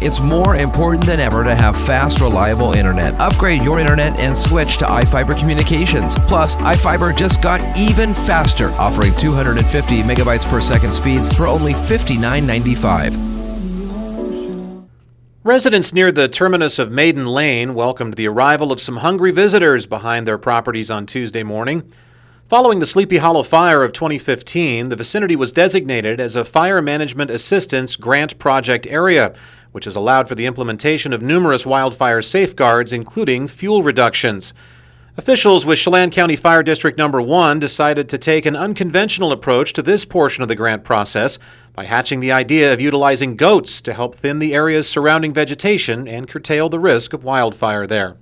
It's more important than ever to have fast, reliable internet. Upgrade your internet and switch to iFiber Communications. Plus, iFiber just got even faster, offering 250 megabytes per second speeds for only $59.95. Residents near the terminus of Maiden Lane welcomed the arrival of some hungry visitors behind their properties on Tuesday morning. Following the Sleepy Hollow fire of 2015, the vicinity was designated as a Fire Management Assistance Grant Project area, which has allowed for the implementation of numerous wildfire safeguards, including fuel reductions. Officials with Chelan County Fire District No. 1 decided to take an unconventional approach to this portion of the grant process by hatching the idea of utilizing goats to help thin the area's surrounding vegetation and curtail the risk of wildfire there.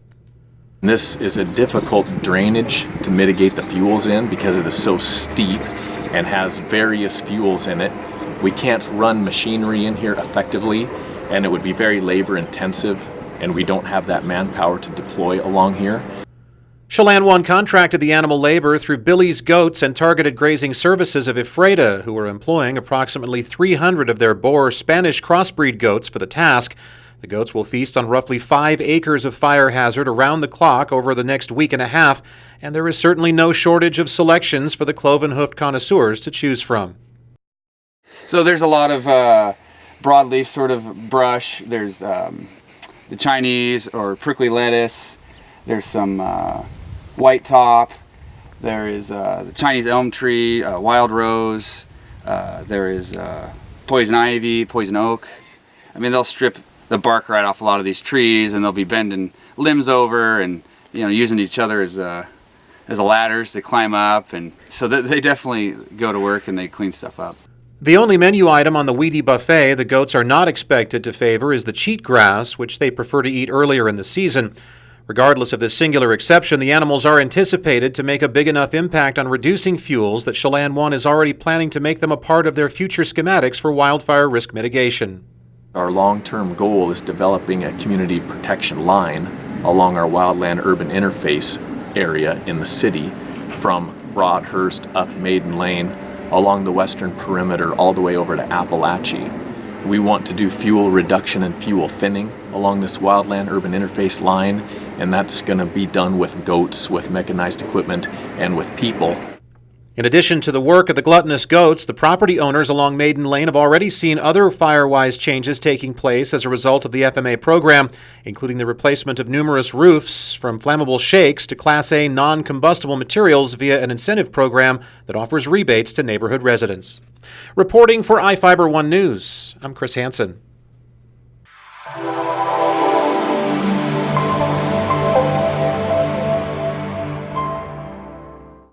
This is a difficult drainage to mitigate the fuels in because it is so steep and has various fuels in it. We can't run machinery in here effectively, and it would be very labor intensive, and we don't have that manpower to deploy along here. Chelan 1 contracted the animal labor through Billy's Goats and Targeted Grazing Services of Ephrata, who are employing approximately 300 of their Boer Spanish crossbreed goats for the task. The goats will feast on roughly 5 acres of fire hazard around the clock over the next week and a half, and there is certainly no shortage of selections for the cloven-hoofed connoisseurs to choose from. So there's a lot of broadleaf sort of brush. There's the Chinese or prickly lettuce. There's some white top. There is the Chinese elm tree, wild rose. There is poison ivy, poison oak. I mean, they'll strip the bark right off a lot of these trees, and they'll be bending limbs over and using each other as ladders to climb up, and so they definitely go to work and they clean stuff up. The only menu item on the weedy buffet the goats are not expected to favor is the cheatgrass, which they prefer to eat earlier in the season. Regardless of this singular exception, the animals are anticipated to make a big enough impact on reducing fuels that Chelan 1 is already planning to make them a part of their future schematics for wildfire risk mitigation. Our long-term goal is developing a community protection line along our wildland-urban interface area in the city from Broadhurst up Maiden Lane along the western perimeter all the way over to Appalachia. We want to do fuel reduction and fuel thinning along this wildland-urban interface line, and that's going to be done with goats, with mechanized equipment, and with people. In addition to the work of the gluttonous goats, the property owners along Maiden Lane have already seen other fire-wise changes taking place as a result of the FMA program, including the replacement of numerous roofs from flammable shakes to Class A non-combustible materials via an incentive program that offers rebates to neighborhood residents. Reporting for iFiber 1 News, I'm Chris Hansen.